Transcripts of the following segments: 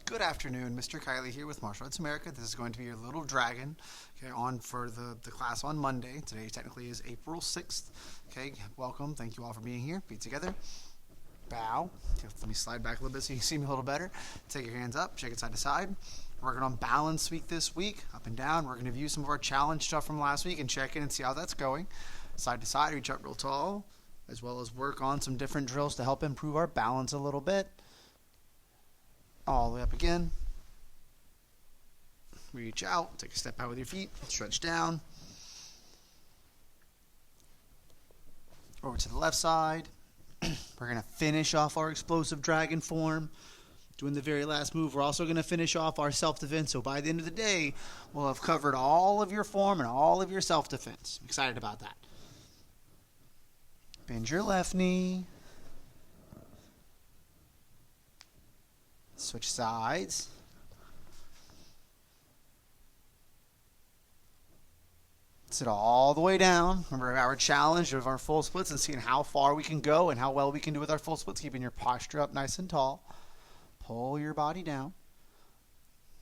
Good afternoon, Mr. Kiley here with Martial Arts America. This is going to be your little dragon, okay, on for the class on Monday. Today technically is April 6th. Okay, welcome. Thank you all for being here. Feet together. Bow. Okay, let me slide back a little bit so you can see me a little better. Take your hands up, shake it side to side. We're working on balance week this week, up and down. We're going to view some of our challenge stuff from last week and check in and see how that's going. Side to side, reach up real tall, as well as work on some different drills to help improve our balance a little bit. All the way up again. Reach out, take a step out with your feet, stretch down. Over to the left side. We're going to finish off our explosive dragon form. Doing the very last move, we're also going to finish off our self-defense. So by the end of the day, we'll have covered all of your form and all of your self-defense. I'm excited about that. Bend your left knee. Switch sides. Sit all the way down. Remember our challenge of our full splits and seeing how far we can go and how well we can do with our full splits, keeping your posture up nice and tall. Pull your body down.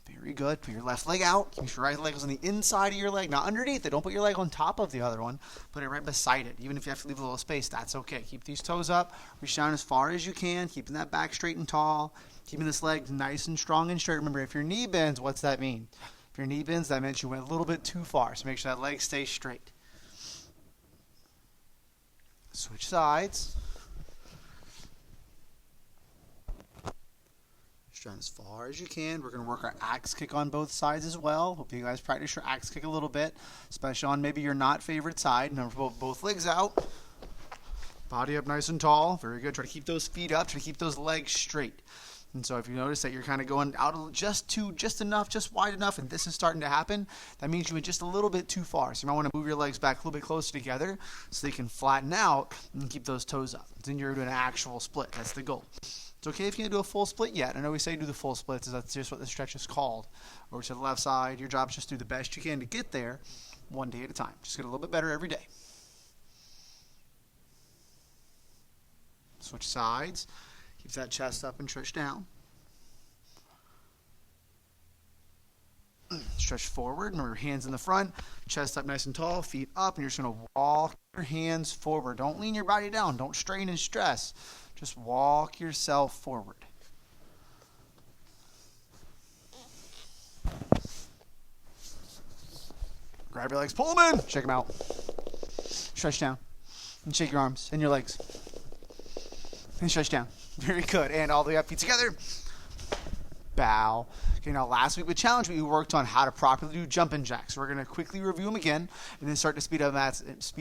Very good. Put your left leg out. Keep your right leg on the inside of your leg, not underneath it. Don't put your leg on top of the other one. Put it right beside it. Even if you have to leave a little space, that's okay. Keep these toes up. Reach down as far as you can. Keeping that back straight and tall. Keeping this leg nice and strong and straight. Remember, if your knee bends, what's that mean? If your knee bends, that means you went a little bit too far. So make sure that leg stays straight. Switch sides. Down as far as you can. We're going to work our axe kick on both sides as well. Hope you guys practice your axe kick a little bit, especially on maybe your not favorite side. Remember, both legs out. Body up nice and tall. Very good. Try to keep those feet up. Try to keep those legs straight. And so if you notice that you're kind of going out just enough, just wide enough, and this is starting to happen, that means you went just a little bit too far. So you might want to move your legs back a little bit closer together so they can flatten out and keep those toes up. Then you're doing an actual split. That's the goal. It's okay if you can't do a full split yet. I know we say do the full splits, that's just what the stretch is called. Over to the left side, your job is just do the best you can to get there one day at a time. Just get a little bit better every day. Switch sides. Keep that chest up and stretch down. Stretch forward. Remember, hands in the front, chest up nice and tall, feet up, and you're just going to walk your hands forward. Don't lean your body down. Don't strain and stress. Just walk yourself forward. Grab your legs, pull them in, shake them out. Stretch down, and shake your arms and your legs. And stretch down. Very good. And all the way up, feet together. Bow. Okay, now last week with challenge we worked on how to properly do jumping jacks. So we're going to quickly review them again and then start to speed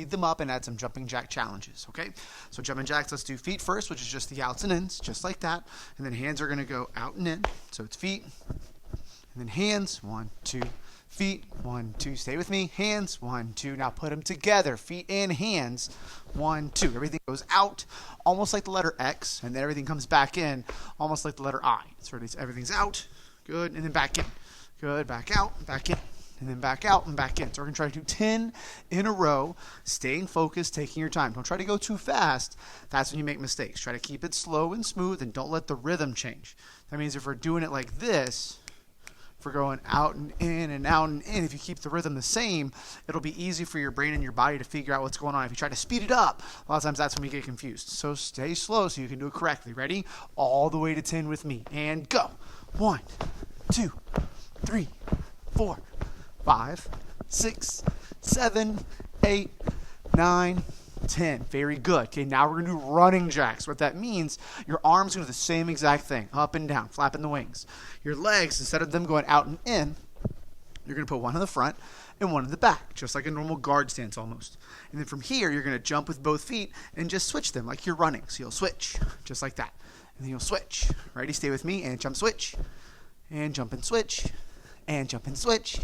them up and add some jumping jack challenges. Okay, so jumping jacks, let's do feet first, which is just the outs and ins, just like that. And then hands are going to go out and in. So it's feet and then hands. 1, 2, feet. 1, 2. Stay with me. Hands. 1, 2. Now put them together. Feet and hands. 1, 2. Everything goes out almost like the letter X, and then everything comes back in almost like the letter I. So everything's out. Good. And then back in. Good. Back out. Back in. And then back out and back in. So we're going to try to do 10 in a row, staying focused, taking your time. Don't try to go too fast. That's when you make mistakes. Try to keep it slow and smooth, and don't let the rhythm change. That means if we're doing it like this, if we're going out and in and out and in, if you keep the rhythm the same, it'll be easy for your brain and your body to figure out what's going on. If you try to speed it up, a lot of times that's when we get confused. So stay slow so you can do it correctly. Ready? All the way to 10 with me. And go. 1, 2, 3, 4, 5, 6, 7, 8, 9, 10. Very good. Okay, now we're going to do running jacks. What that means, your arms are going to do the same exact thing. Up and down, flapping the wings. Your legs, instead of them going out and in, you're going to put one in the front and one in the back, just like a normal guard stance almost. And then from here, you're going to jump with both feet and just switch them like you're running. So you'll switch, just like that. And then you'll switch. Ready? Stay with me. And jump, switch. And jump and switch. And jump and switch.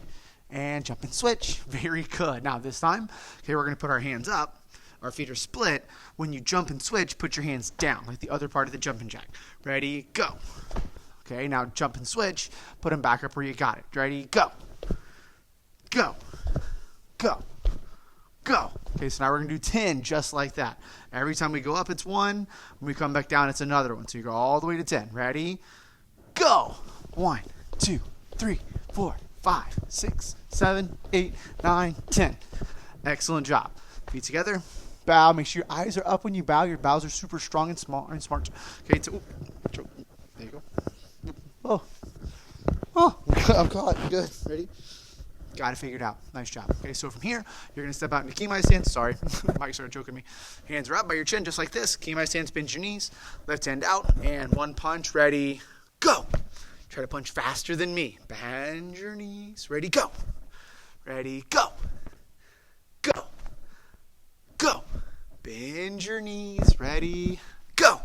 And jump and switch. Very good. Now this time, okay, we're going to put our hands up. Our feet are split. When you jump and switch, put your hands down, like the other part of the jumping jack. Ready? Go. Okay, now jump and switch. Put them back up where you got it. Ready? Go. Go. Go. Go. Okay, so now we're going to do 10 just like that. Every time we go up, it's 1. When we come back down, it's another one. So you go all the way to 10. Ready? Go. 1, 2, 3, 4, 5, 6, 7, 8, 9, 10. Excellent job. Feet together. Bow. Make sure your eyes are up when you bow. Your bows are super strong and small and smart. Okay, there you go. Oh, I'm caught. Good. Ready? Got it figured out. Nice job. Okay, so from here, you're going to step out into Kemai stance. Sorry, Mike started joking me. Hands are up by your chin, just like this. Kemai stance, bend your knees. Left hand out, and one punch. Ready, go. Try to punch faster than me. Bend your knees. Ready, go. Ready, go. Go. Go. Bend your knees. Ready, go.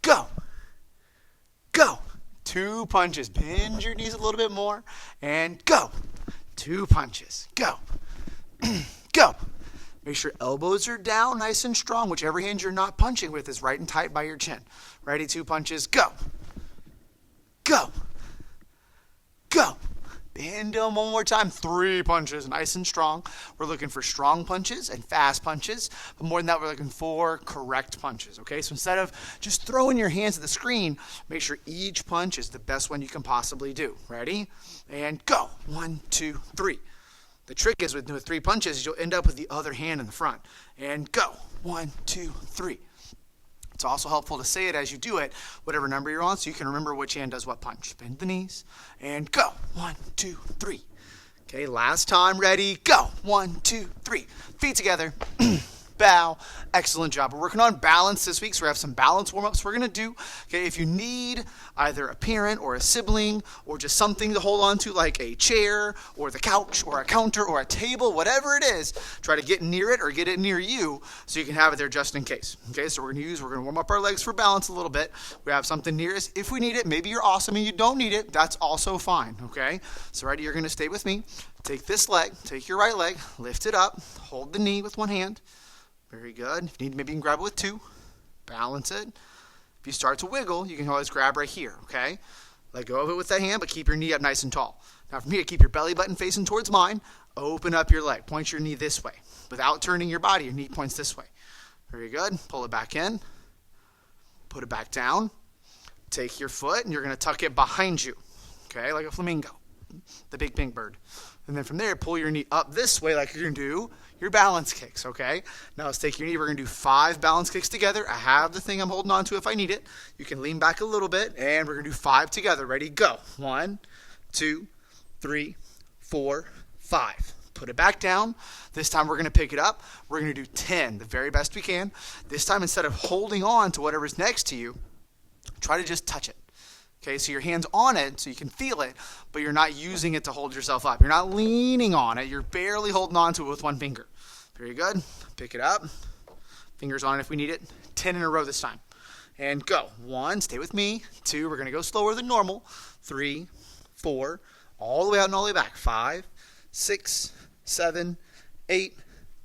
Go. Go. 2 punches. Bend your knees a little bit more. And go. 2 punches. Go. Go. Make sure elbows are down, nice and strong. Whichever hand you're not punching with is right and tight by your chin. Ready, 2 punches. Go. Go. Go. Bend them one more time. 3 punches, nice and strong. We're looking for strong punches and fast punches. But more than that, we're looking for correct punches, okay? So instead of just throwing your hands at the screen, make sure each punch is the best one you can possibly do. Ready? And go. 1, 2, 3. The trick is with 3 punches, you'll end up with the other hand in the front. And go. 1, 2, 3. It's also helpful to say it as you do it, whatever number you're on, so you can remember which hand does what punch. Bend the knees, and go. 1, 2, 3. Okay, last time. Ready, go. 1, 2, 3. Feet together. Bow. Excellent job. We're working on balance this week, so we have some balance warm-ups we're going to do. Okay, if you need either a parent or a sibling or just something to hold on to like a chair or the couch or a counter or a table, whatever it is, try to get near it or get it near you so you can have it there just in case. Okay, so we're going to warm up our legs for balance a little bit. We have something near us if we need it. Maybe you're awesome and you don't need it. That's also fine, okay? So ready, you're going to stay with me. Take this leg, take your right leg, lift it up, hold the knee with one hand. Very good. If you need, maybe you can grab it with 2. Balance it. If you start to wiggle, you can always grab right here, okay? Let go of it with that hand, but keep your knee up nice and tall. Now from here, keep your belly button facing towards mine. Open up your leg. Point your knee this way. Without turning your body, your knee points this way. Very good. Pull it back in. Put it back down. Take your foot, and you're going to tuck it behind you, okay, like a flamingo, the big pink bird. And then from there, pull your knee up this way like you're going to do your balance kicks, okay? Now let's take your knee. We're going to do 5 balance kicks together. I have the thing I'm holding on to if I need it. You can lean back a little bit, and we're going to do 5 together. Ready, go. 1, 2, 3, 4, 5. Put it back down. This time we're going to pick it up. We're going to do 10, the very best we can. This time, instead of holding on to whatever's next to you, try to just touch it. Okay, so your hand's on it so you can feel it, but you're not using it to hold yourself up. You're not leaning on it. You're barely holding on to it with one finger. Very good. Pick it up. Fingers on it if we need it. 10 in a row this time. And go. 1, stay with me. 2, we're going to go slower than normal. 3, 4, all the way out and all the way back. 5, 6, 7, 8,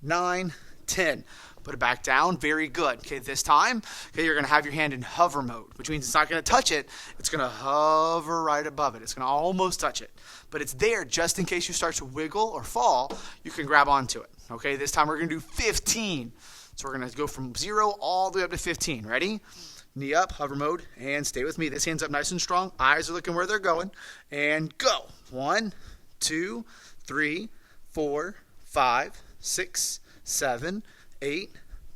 9, 10. Put it back down. Very good. Okay, this time, okay, you're going to have your hand in hover mode, which means it's not going to touch it. It's going to hover right above it. It's going to almost touch it. But it's there just in case you start to wiggle or fall, you can grab onto it. Okay, this time we're going to do 15. So we're going to go from 0 all the way up to 15. Ready? Knee up, hover mode, and stay with me. This hand's up nice and strong. Eyes are looking where they're going. And go. 1, 2, 3, 4, 5, 6, 7, 8,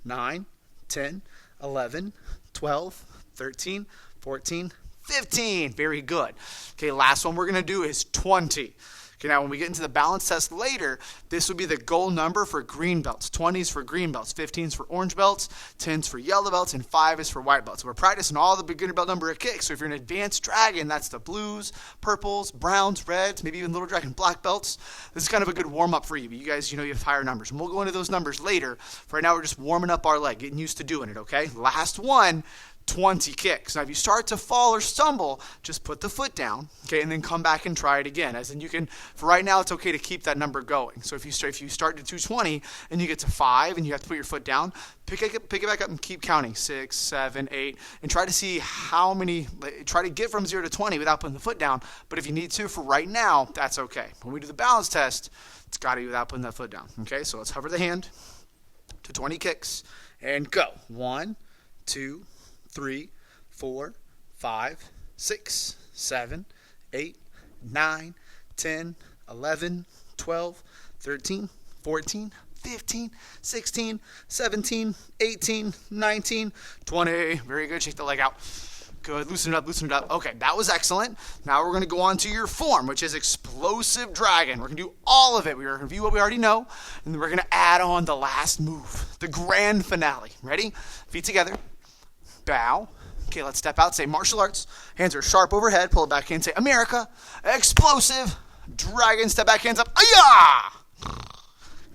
9, 10, 11, 12, 13, 14, 15. Very good. Okay, last one we're going to do is 20. Okay, now when we get into the balance test later, this would be the goal number for green belts. 20 is for green belts, 15 is for orange belts, 10 is for yellow belts, and 5 is for white belts. So we're practicing all the beginner belt number of kicks. So if you're an advanced dragon, that's the blues, purples, browns, reds, maybe even little dragon black belts. This is kind of a good warm-up for you. You guys, you have higher numbers. And we'll go into those numbers later. For right now, we're just warming up our leg, getting used to doing it, okay? Last one. 20 kicks. Now, if you start to fall or stumble, just put the foot down, okay, and then come back and try it again. As in, you can. For right now, it's okay to keep that number going. So if you start to 220 and you get to 5 and you have to put your foot down, pick it back up and keep counting 6, 7, 8, and try to see how many. Try to get from 0 to 20 without putting the foot down. But if you need to, for right now, that's okay. When we do the balance test, it's got to be without putting that foot down. Okay, so let's hover the hand to 20 kicks and go. 1, 2, 3, 4, 5, 6, 7, 8, 9, 10, 11, 12, 13, 14, 15, 16, 17, 18, 19, 20. Very good. Shake the leg out. Good. Loosen it up, loosen it up. Okay, that was excellent. Now we're going to go on to your form, which is Explosive Dragon. We're going to do all of it. We're going to review what we already know, and then we're going to add on the last move, the grand finale. Ready? Feet together. Bow. Okay, let's step out. Say martial arts. Hands are sharp overhead. Pull it back in. Say America. Explosive Dragon. Step back, hands up. Ayah!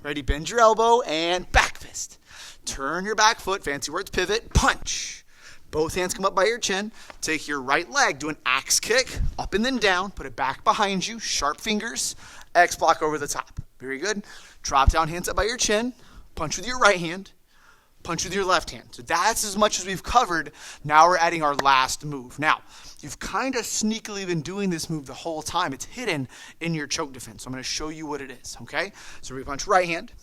Ready? Bend your elbow and back fist. Turn your back foot. Fancy words. Pivot. Punch. Both hands come up by your chin. Take your right leg, do an axe kick, up and then down. Put it back behind you, sharp fingers, X block over the top. Very good. Drop down, hands up by your chin. Punch with your right hand. Punch with your left hand. So that's as much as we've covered. Now we're adding our last move. Now, you've kind of sneakily been doing this move the whole time. It's hidden in your choke defense. So I'm going to show you what it is, okay? So we punch right hand.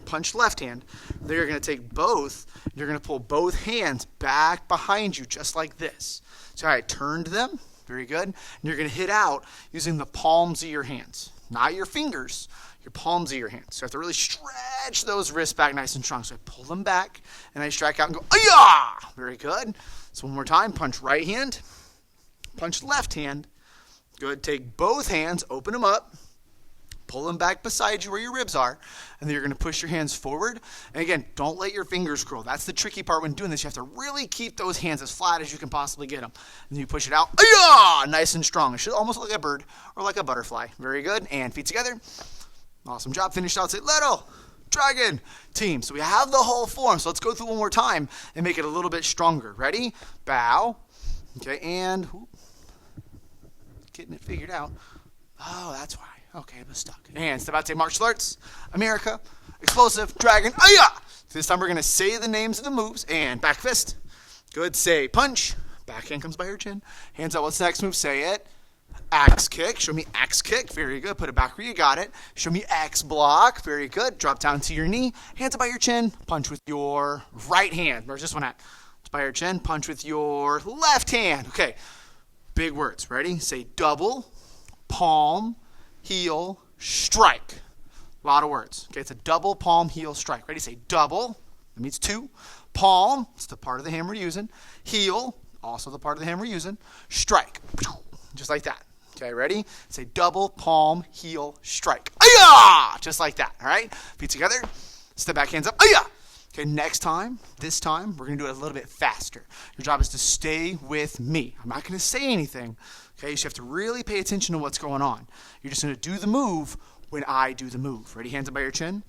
Punch left hand. Then you're going to take both. You're going to pull both hands back behind you just like this. So I turned them. Very good. And you're going to hit out using the palms of your hands. Not your fingers, your palms of your hands. So you have to really stretch those wrists back nice and strong. So I pull them back and I strike out and go, ayah! Very good. So one more time. Punch right hand. Punch left hand. Good. Take both hands, open them up. Pull them back beside you where your ribs are, and then you're going to push your hands forward. And again, don't let your fingers curl. That's the tricky part when doing this. You have to really keep those hands as flat as you can possibly get them. And then you push it out. Ayah! Nice and strong. It should almost look like a bird or like a butterfly. Very good. And feet together. Awesome job. Finish out. Say, little dragon team. So we have the whole form. So let's go through one more time and make it a little bit stronger. Ready? Bow. Okay, and getting it figured out. Oh, that's why. Okay, I was stuck. And step out, say martial arts, America, explosive, dragon, ayah! This time we're going to say the names of the moves, and back fist. Good, say punch, back hand comes by your chin. Hands up, what's the next move? Say it. Axe kick, show me axe kick, very good. Put it back where you got it. Show me X block, very good. Drop down to your knee, hands up by your chin, punch with your right hand. Where's this one at? It's by your chin, punch with your left hand. Okay, big words, ready? Say double, palm, heel, strike. A lot of words. Okay, it's a double palm heel strike. Ready? Say double. That means two. Palm, it's the part of the hand we're using. Heel, also the part of the hand we're using. Strike. Just like that. Okay, ready? Say double palm heel strike. Ayah! Just like that. All right? Feet together. Step back, hands up. Ayah! Okay, this time, we're going to do it a little bit faster. Your job is to stay with me. I'm not going to say anything. Okay, you just have to really pay attention to what's going on. You're just going to do the move when I do the move. Ready? Hands up by your chin.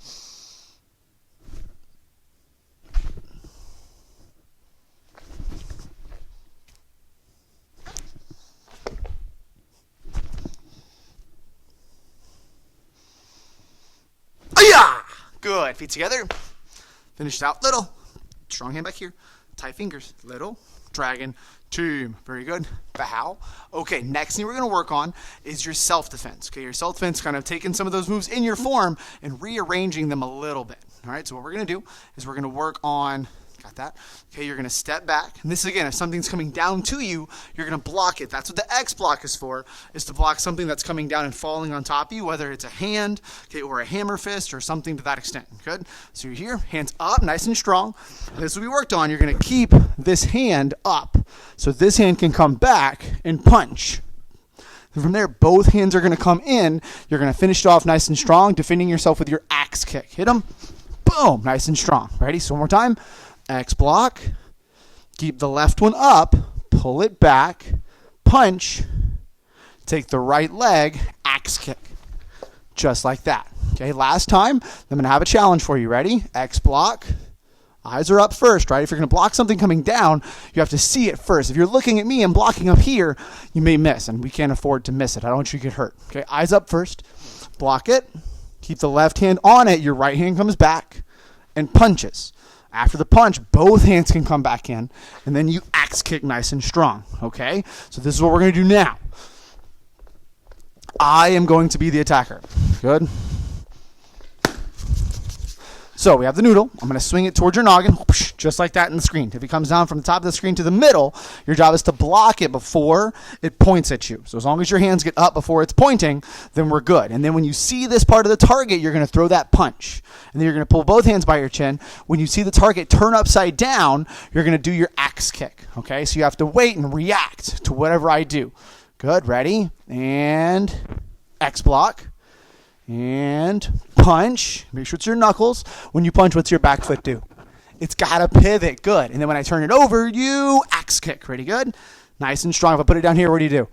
Ayah! Good. Feet together. Finish it out. Little. Strong hand back here. Tight fingers. Little. Dragon. Team. Very good. Bow. Okay, next thing we're going to work on is your self-defense. Okay, your self-defense, kind of taking some of those moves in your form and rearranging them a little bit. All right, so what we're going to do is we're going to work on, got that? Okay, you're going to step back. And this, again, if something's coming down to you, you're going to block it. That's what the X block is for, is to block something that's coming down and falling on top of you, whether it's a hand, okay, or a hammer fist or something to that extent. Good? So you're here, hands up, nice and strong. And this is what we worked on. You're going to keep this hand up so this hand can come back and punch. And from there, both hands are going to come in. You're going to finish it off nice and strong, defending yourself with your axe kick. Hit them. Boom. Nice and strong. Ready? So one more time. X block. Keep the left one up. Pull it back. Punch. Take the right leg. Axe kick. Just like that. Okay, last time, I'm going to have a challenge for you. Ready? X block. Eyes are up first, right? If you're going to block something coming down, you have to see it first. If you're looking at me and blocking up here, you may miss, and we can't afford to miss it. I don't want you to get hurt. Okay, eyes up first. Block it. Keep the left hand on it. Your right hand comes back and punches. After the punch, both hands can come back in, and then you axe kick nice and strong. Okay? So this is what we're going to do now. I am going to be the attacker. Good. So we have the noodle. I'm going to swing it towards your noggin, just like that in the screen. If it comes down from the top of the screen to the middle, your job is to block it before it points at you. So as long as your hands get up before it's pointing, then we're good. And then when you see this part of the target, you're going to throw that punch. And then you're going to pull both hands by your chin. When you see the target turn upside down, you're going to do your axe kick. Okay, so you have to wait and react to whatever I do. Good, ready? And X block. And punch. Make sure it's your knuckles. When you punch, what's your back foot do? It's got to pivot. Good. And then when I turn it over, you axe kick. Ready? Good? Nice and strong. If I put it down here, what do?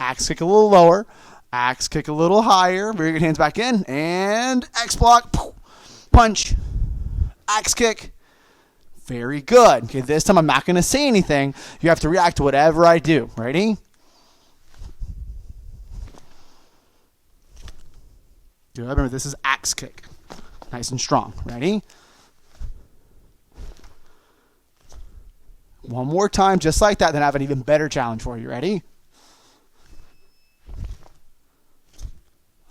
Axe kick a little lower. Axe kick a little higher. Very good. Hands back in. And X block. Punch. Axe kick. Very good. Okay, this time I'm not going to say anything. You have to react to whatever I do. Ready? Good. Remember, this is axe kick. Nice and strong. Ready? One more time, just like that. Then I have an even better challenge for you. Ready?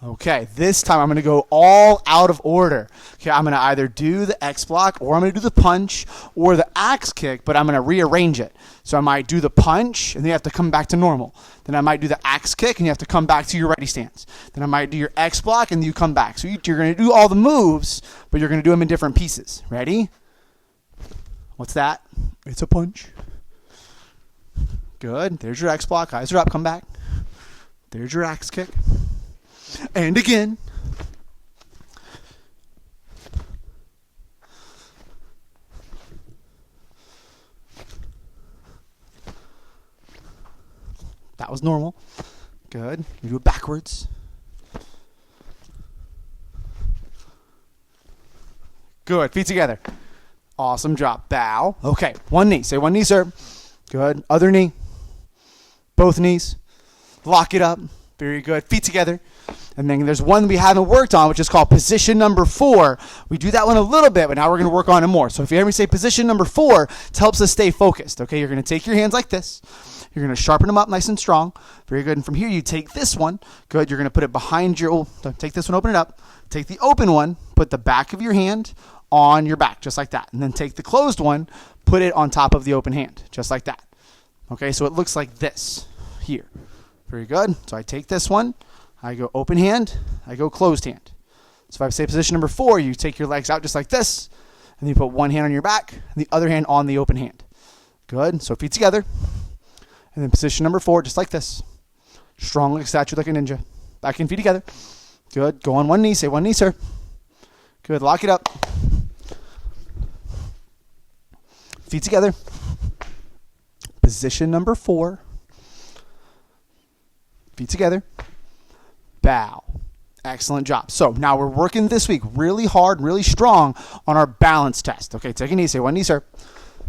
Okay, this time I'm going to go all out of order. Okay, I'm going to either do the X block, or I'm going to do the punch, or the axe kick, but I'm going to rearrange it. So I might do the punch, and then you have to come back to normal. Then I might do the axe kick, and you have to come back to your ready stance. Then I might do your X block, and you come back. So you're going to do all the moves, but you're going to do them in different pieces. Ready? What's that? It's a punch. Good. There's your X block. Eyes are up. Come back. There's your axe kick. And again. That was normal. Good. You do it backwards. Good. Feet together. Awesome job. Bow. Okay. One knee. Say one knee, sir. Good. Other knee. Both knees. Lock it up. Very good. Feet together. And then there's one we haven't worked on, which is called position number 4. We do that one a little bit, but now we're going to work on it more. So if you hear me say position number 4, it helps us stay focused. Okay, you're going to take your hands like this. You're going to sharpen them up nice and strong. Very good. And from here, you take this one. Good. You're going to put it behind your, take this one, open it up. Take the open one, put the back of your hand on your back, just like that. And then take the closed one, put it on top of the open hand, just like that. Okay, so it looks like this here. Very good. So I take this one. I go open hand, I go closed hand. So if I say position number 4, you take your legs out just like this, and then you put one hand on your back, and the other hand on the open hand. Good. So feet together. And then position number 4, just like this. Strong like a statue, like a ninja. Back and feet together. Good. Go on one knee. Say one knee, sir. Good. Lock it up. Feet together. Position number 4. Feet together. Bow. Excellent job. So now we're working this week really hard, really strong on our balance test. Okay, take a knee. Say one knee, sir.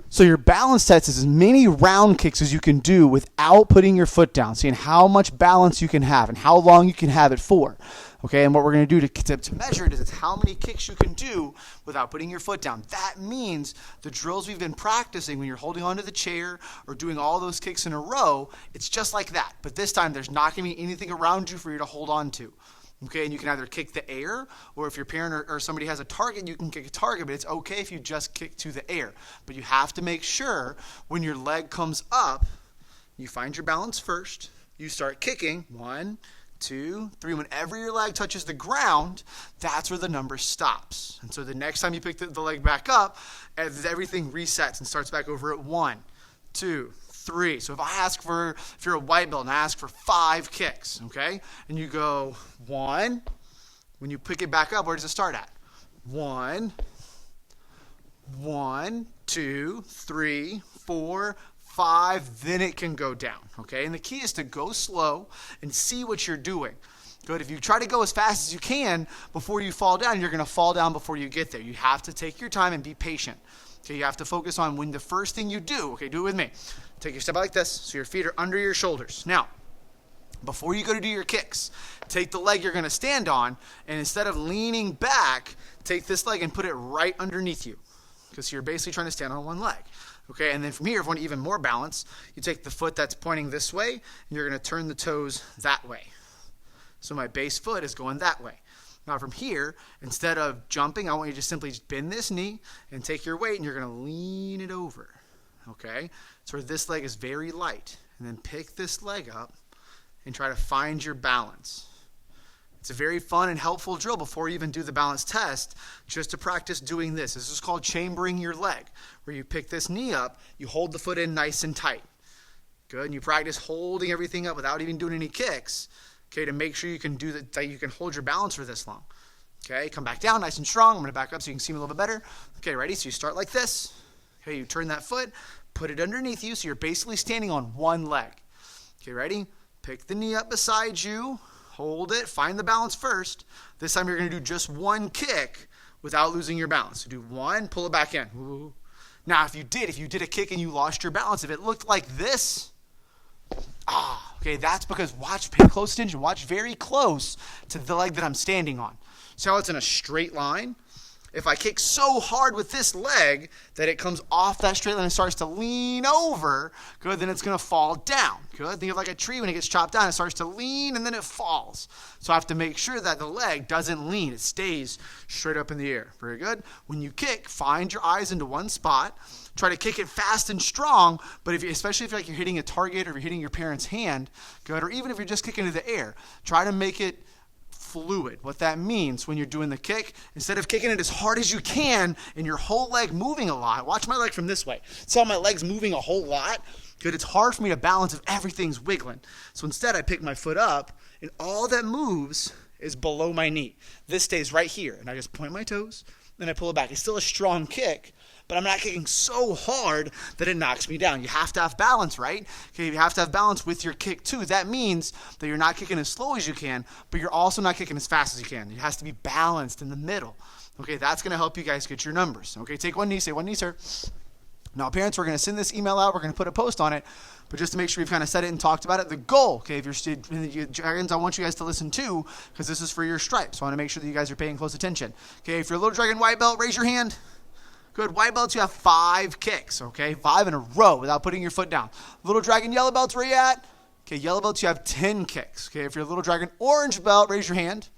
So your balance test is as many round kicks as you can do without putting your foot down, seeing how much balance you can have and how long you can have it for. Okay, and what we're going to do to measure it is how many kicks you can do without putting your foot down. That means the drills we've been practicing when you're holding onto the chair or doing all those kicks in a row, it's just like that. But this time there's not going to be anything around you for you to hold on to. Okay, and you can either kick the air, or if your parent or somebody has a target, you can kick a target, but it's okay if you just kick to the air. But you have to make sure when your leg comes up, you find your balance first, you start kicking, 1, 2, 3. Whenever your leg touches the ground, that's where the number stops. And so the next time you pick the leg back up, everything resets and starts back over at 1, 2, 3. So if you're a white belt and I ask for 5 kicks, okay, and you go 1, when you pick it back up, where does it start at? 1, 2, 3, 4, 5, then it can go down, okay? And the key is to go slow and see what you're doing. Good. If you try to go as fast as you can before you fall down, you're going to fall down before you get there. You have to take your time and be patient. Okay, you have to focus on when the first thing you do, okay, do it with me. Take your step out like this, so your feet are under your shoulders. Now, before you go to do your kicks, take the leg you're going to stand on, and instead of leaning back, take this leg and put it right underneath you, because you're basically trying to stand on one leg. Okay, and then from here, if you want even more balance, you take the foot that's pointing this way, and you're going to turn the toes that way. So my base foot is going that way. Now from here, instead of jumping, I want you to simply just bend this knee and take your weight, and you're going to lean it over. Okay? So this leg is very light. And then pick this leg up and try to find your balance. It's a very fun and helpful drill before you even do the balance test, just to practice doing this. This is called chambering your leg, where you pick this knee up, you hold the foot in nice and tight. Good, and you practice holding everything up without even doing any kicks, okay, to make sure you can do that you can hold your balance for this long. Okay, come back down nice and strong. I'm going to back up so you can see me a little bit better. Okay, ready? So you start like this. Okay, you turn that foot, put it underneath you, so you're basically standing on one leg. Okay, ready? Pick the knee up beside you. Hold it. Find the balance first. This time you're going to do just one kick without losing your balance. So do one, pull it back in. Ooh. Now, if you did a kick and you lost your balance, if it looked like this, okay, that's because pay close attention. Watch very close to the leg that I'm standing on. See how it's in a straight line? If I kick so hard with this leg that it comes off that straight line and starts to lean over, good, then it's going to fall down. Good. Think of like a tree when it gets chopped down. It starts to lean and then it falls. So I have to make sure that the leg doesn't lean. It stays straight up in the air. Very good. When you kick, find your eyes into one spot. Try to kick it fast and strong, but especially if you're hitting a target or you're hitting your parent's hand, good, or even if you're just kicking into the air, try to make it fluid. What that means when you're doing the kick, instead of kicking it as hard as you can and your whole leg moving a lot, watch my leg from this way. See how my leg's moving a whole lot? Good, it's hard for me to balance if everything's wiggling. So instead I pick my foot up and all that moves is below my knee. This stays right here and I just point my toes, then I pull it back. It's still a strong kick, but I'm not kicking so hard that it knocks me down. You have to have balance, right? Okay, you have to have balance with your kick too. That means that you're not kicking as slow as you can, but you're also not kicking as fast as you can. It has to be balanced in the middle. Okay, that's going to help you guys get your numbers. Okay, take one knee, say one knee, sir. Now, parents, we're going to send this email out. We're going to put a post on it, but just to make sure we've kind of said it and talked about it, the goal, okay, if you're Dragons, I want you guys to listen too, because this is for your stripes. So I want to make sure that you guys are paying close attention. Okay, if you're a Little Dragon white belt, raise your hand. Good. White belts, you have 5 kicks, okay? 5 in a row without putting your foot down. Little Dragon yellow belts, where you at? Okay, yellow belts, you have 10 kicks. Okay, if you're a Little Dragon orange belt, raise your hand.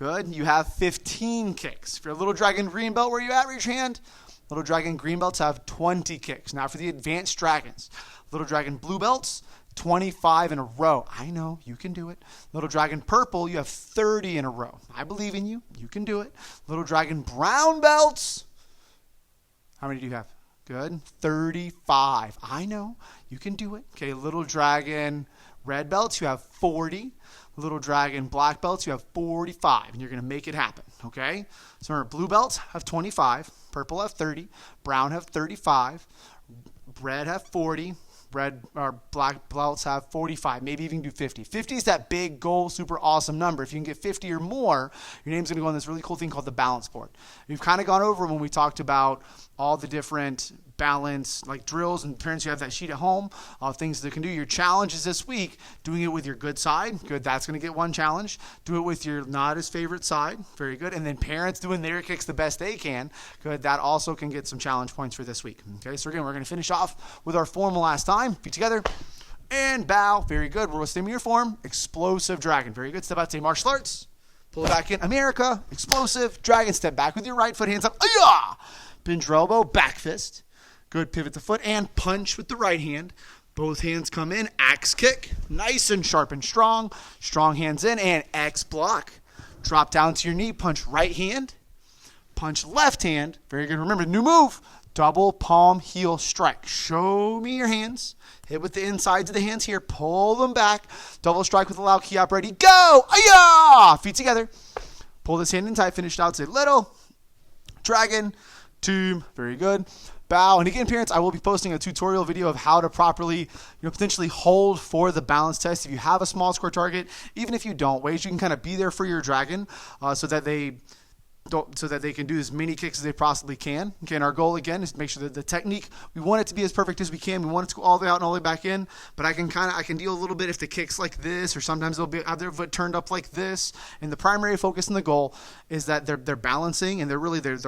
Good. You have 15 kicks. If you're a Little Dragon green belt, where you at? Raise your hand. Little Dragon green belts have 20 kicks. Now for the advanced dragons. Little Dragon blue belts, 25 in a row. I know, you can do it. Little Dragon purple, you have 30 in a row. I believe in you. You can do it. Little Dragon brown belts, how many do you have? Good. 35. I know. You can do it. Okay, Little Dragon red belts, you have 40. Little Dragon black belts, you have 45. And you're going to make it happen. Okay? So remember, blue belts have 25. Purple have 30. Brown have 35. Red have 40. Red or black belts have 45, maybe even do 50. 50 is that big goal, super awesome number. If you can get 50 or more, your name's going to go on this really cool thing called the balance board. We've kind of gone over when we talked about all the different balance like drills, and parents who have that sheet at home, things that can do. Your challenge is this week doing it with your good side. Good, that's going to get one challenge. Do it with your not as favorite side. Very good. And then parents doing their kicks the best they can. Good, that also can get some challenge points for this week. Okay, so again, we're going to finish off with our form last time. Feet together and bow. Very good. We're going to stay in your form. Explosive dragon. Very good. Step out, say martial arts. Pull it back in. America. Explosive dragon. Step back with your right foot. Hands up. Ayah! Bend your elbow. Back fist. Good. Pivot the foot and punch with the right hand. Both hands come in. Axe kick. Nice and sharp and strong. Strong hands in and X block. Drop down to your knee. Punch right hand. Punch left hand. Very good. Remember, new move. Double palm heel strike. Show me your hands. Hit with the insides of the hands here. Pull them back. Double strike with a loud key up. Ready. Go. Ayah! Feet together. Pull this hand in tight. Finish it out. Say little dragon. Tomb. Very good. Bow. And again, parents, I will be posting a tutorial video of how to properly, potentially hold for the balance test. If you have a small square target, even if you don't, ways you can kind of be there for your dragon so that they so that they can do as many kicks as they possibly can. Okay, and our goal again is to make sure that the technique, we want it to be as perfect as we can. We want it to go all the way out and all the way back in, but I can deal a little bit if the kick's like this, or sometimes they'll have their foot turned up like this. And the primary focus and the goal is that they're balancing, and they're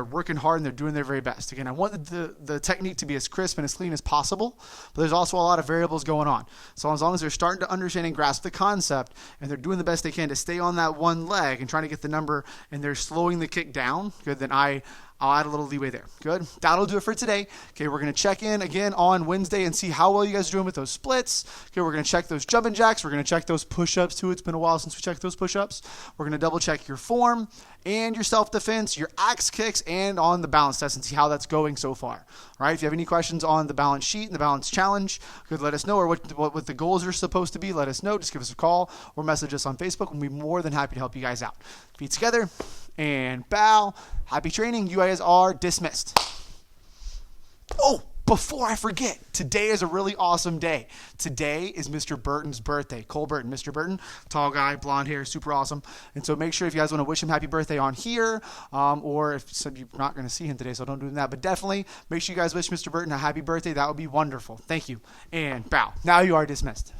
working hard, and they're doing their very best. Again, I want the technique to be as crisp and as clean as possible, but there's also a lot of variables going on. So as long as they're starting to understand and grasp the concept, and they're doing the best they can to stay on that one leg and trying to get the number, and they're slowing the kick down, good, then I'll add a little leeway there. Good. That'll do it for today. Okay, we're going to check in again on Wednesday and see how well you guys are doing with those splits. Okay, we're going to check those jumping jacks. We're going to check those push-ups too. It's been a while since we checked those push-ups. We're going to double check your form and your self-defense, your axe kicks, and on the balance test and see how that's going so far. All right, if you have any questions on the balance sheet and the balance challenge, good, let us know, or what the goals are supposed to be. Let us know. Just give us a call or message us on Facebook. We'll be more than happy to help you guys out. Feet together and bow. Happy training. You guys are dismissed. Oh, before I forget, today is a really awesome day. Today is Mr. Burton's birthday. Cole Burton, Mr. Burton, tall guy, blonde hair, super awesome. And so make sure if you guys want to wish him happy birthday on here, or if you're not going to see him today, so don't do that. But definitely make sure you guys wish Mr. Burton a happy birthday. That would be wonderful. Thank you. And bow. Now you are dismissed.